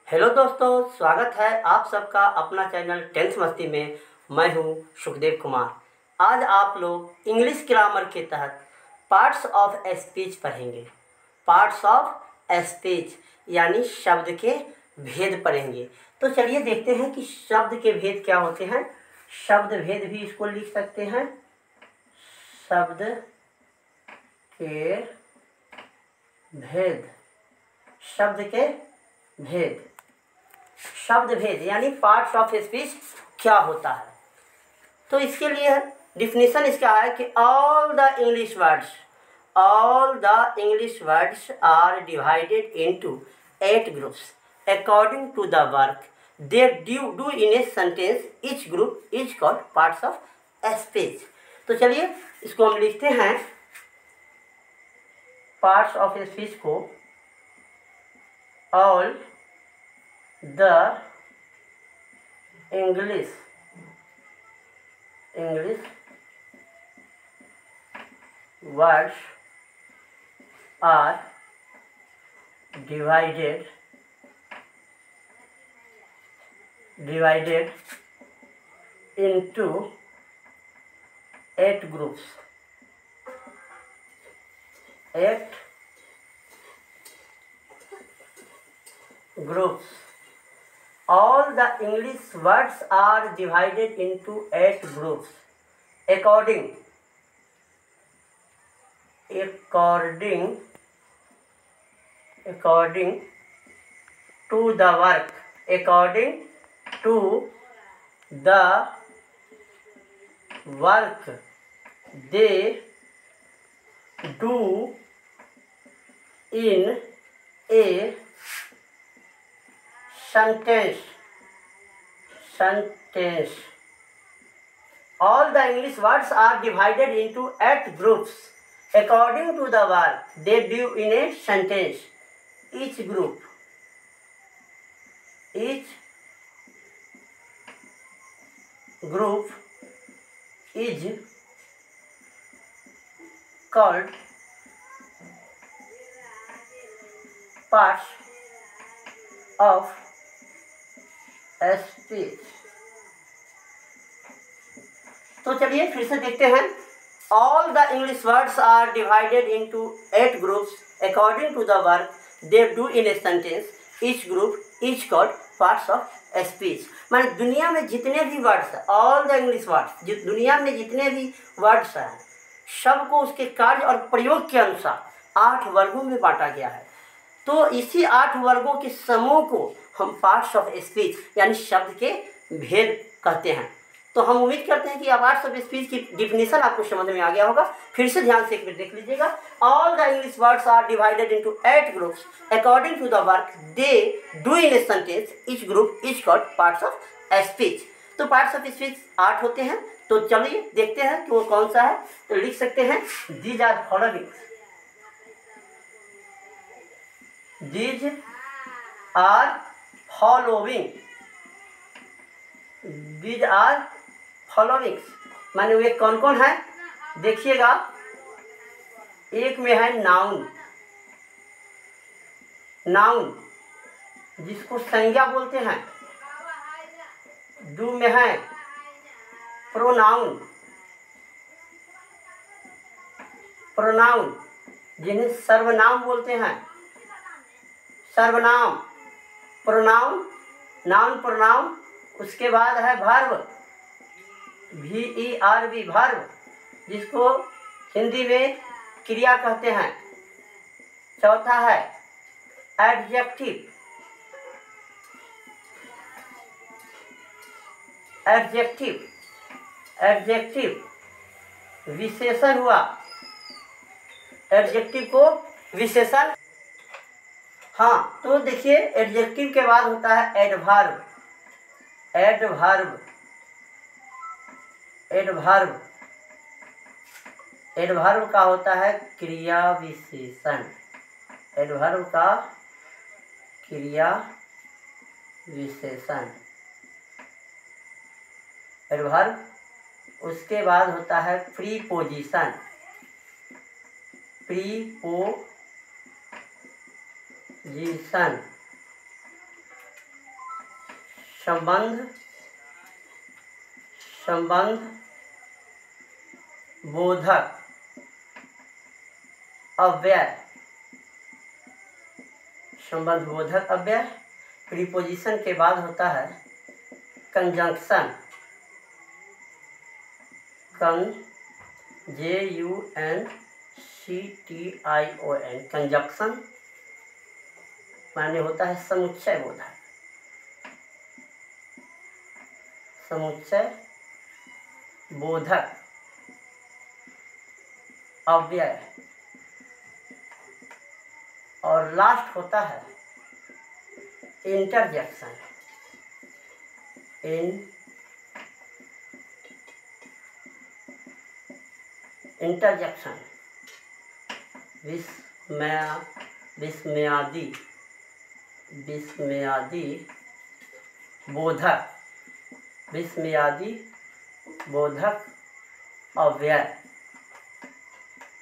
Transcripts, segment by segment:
Hello दोस्तों, स्वागत है आप सबका अपना चैनल टेंथ मस्ती में। मैं हूं सुखदेव कुमार। आज आप लोग इंग्लिश ग्रामर के तहत पार्ट्स ऑफ स्पीच पढ़ेंगे। पार्ट्स ऑफ स्पीच यानी शब्द के भेद पढ़ेंगे। तो चलिए देखते हैं कि शब्द के भेद क्या होते हैं। शब्द भेद भी इसको लिख सकते हैं। शब्द के भेद, शब्द के भेद, शब्द भेद यानी पार्ट्स ऑफ स्पीच क्या होता है। तो इसके लिए डिफिनेशन इसका है कि all the English words are divided into 8 groups according to the work they do in a sentence. Each group is called parts of speech. तो चलिए इसको हम लिखते हैं। पार्ट्स ऑफ स्पीच को all the English words are divided into 8 groups. 8 groups. All the English words are divided into 8 groups according to the work. According to the work they do in a sentence. All the English words are divided into 8 groups according to the work they do in a sentence. Each group is called parts of speech. तो चलिए फिर से देखते हैं। All the English words are divided into 8 groups according to the work they do in a sentence. Each group is called parts of speech. माने दुनिया में जितने भी वर्ड्स हैं, ऑल द इंग्लिश वर्ड्स, दुनिया में जितने भी वर्ड्स हैं सबको उसके कार्य और प्रयोग के अनुसार 8 वर्गों में बांटा गया है। तो इसी 8 वर्गों के समूह को हम पार्ट्स ऑफ स्पीच यानी शब्द के भेद कहते हैं। तो हम उम्मीद करते हैं कि अब पार्ट्स ऑफ स्पीच की डिफिनेशन आपको समझ में आ गया होगा। फिर से ध्यान से एक बार देख लीजिएगा। All the English words are divided into 8 groups according to the work they do in a sentence. Each group is called parts of speech. तो पार्ट्स ऑफ स्पीच 8 होते हैं। तो चलिए देखते हैं कि वो कौन सा है। तो लिख सकते हैं these are following. These are following माने वे कौन कौन है देखिएगा। एक में है नाउन जिसको संज्ञा बोलते हैं। 2 में है प्रोनाउन जिन्हें सर्वनाम बोलते हैं। सर्वनाम, प्रोनाउन। उसके बाद है वर्ब, VERB वर्ब जिसको हिंदी में क्रिया कहते हैं। चौथा है एडजेक्टिव विशेषण हुआ। एडजेक्टिव को विशेषण। हाँ, तो देखिए एडजेक्टिव के बाद होता है एडवर्ब। एडवर्ब का होता है क्रिया विशेषण। एडवर्ब का क्रिया विशेषण। एडवर्ब उसके बाद होता है प्रीपोजिशन। प्रीपोजिशन संबंध बोधक अव्यय, संबंध बोधक अव्यय। प्रीपोजिशन के बाद होता है कंजंक्शन, JUNCTION, कंजंक्शन माने होता है समुच्चय बोधक, समुच्चय बोधक अव्यय। और लास्ट होता है इंटरजेक्शन, इंटरजेक्शन विस्मयादि बोधक, विस्मयादि बोधक अव्यय,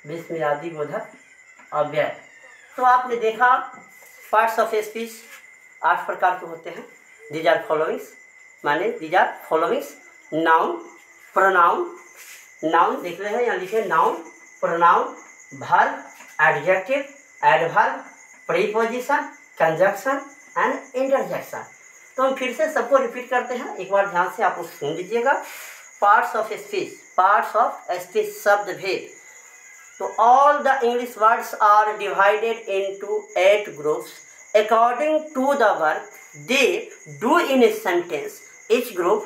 विस्मयादि बोधक अव्यय। तो आपने देखा पार्ट्स ऑफ स्पीच 8 प्रकार के होते हैं। दीज आर फॉलोइंग्स, माने these are followings: noun, pronoun, noun देख रहे हैं यहाँ लिखे, noun, pronoun, verb, adjective, adverb, preposition, conjunction and interjection. तो हम फिर से सबको रिपीट करते हैं, एक बार ध्यान से आप सुन लीजिएगा। Parts of speech, parts of speech शब्द भेद। तो all the English words are divided into 8 groups according to the work they do in a sentence. Each group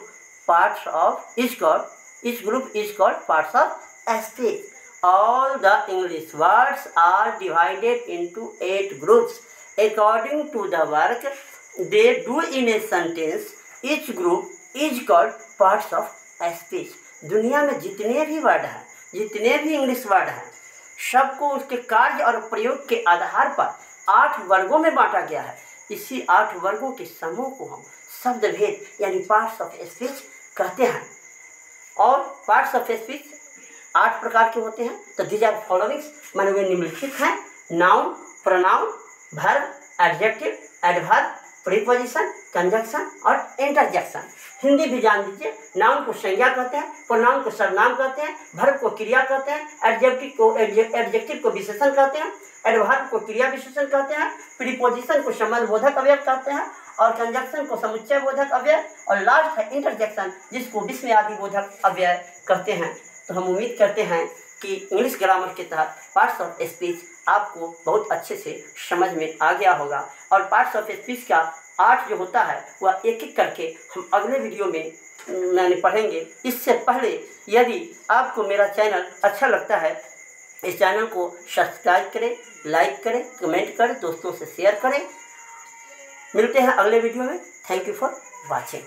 is called parts of speech. All the English words are divided into 8 groups according to the work they do in a sentence. Each group is called parts of speech. दुनिया में जितने भी word हैं, जितने भी English word हैं, सबको उसके कार्य और प्रयोग के आधार पर 8 वर्गों में बांटा गया है। इसी 8 वर्गों के समूह को हम शब्द भेद यानी पार्ट्स ऑफ स्पीच कहते हैं। और पार्ट्स ऑफ स्पीच 8 प्रकार के होते हैं। तो दीज आर फॉलोइंग्स माने वे निम्नलिखित हैं: noun, pronoun, verb, adjective, adverb, preposition, conjunction और इंटरजेक्शन। हिंदी भी जान लीजिए। नाउन को संज्ञा कहते हैं, प्रोनाउन को सर्वनाम कहते हैं, वर्ब को क्रिया कहते हैं, एडजेक्टिव को विशेषण कहते हैं, एडवर्ब को क्रिया विशेषण कहते हैं, प्रीपोजिशन को संबंध बोधक अव्यय कहते हैं और कंजंक्शन को समुच्चय बोधक अव्यय, और लास्ट है इंटरजेक्शन जिसको विस्मयादि बोधक अव्यय कहते हैं। तो हम उम्मीद करते हैं कि इंग्लिश ग्रामर के तहत पार्ट्स ऑफ स्पीच आपको बहुत अच्छे से समझ में आ गया होगा। और पार्ट्स ऑफ स्पीच का 8 जो होता है वह एक एक करके हम अगले वीडियो में पढ़ेंगे। इससे पहले यदि आपको मेरा चैनल अच्छा लगता है, इस चैनल को सब्सक्राइब करें, लाइक करें, कमेंट करें, दोस्तों से शेयर करें। मिलते हैं अगले वीडियो में। Thank you for watching.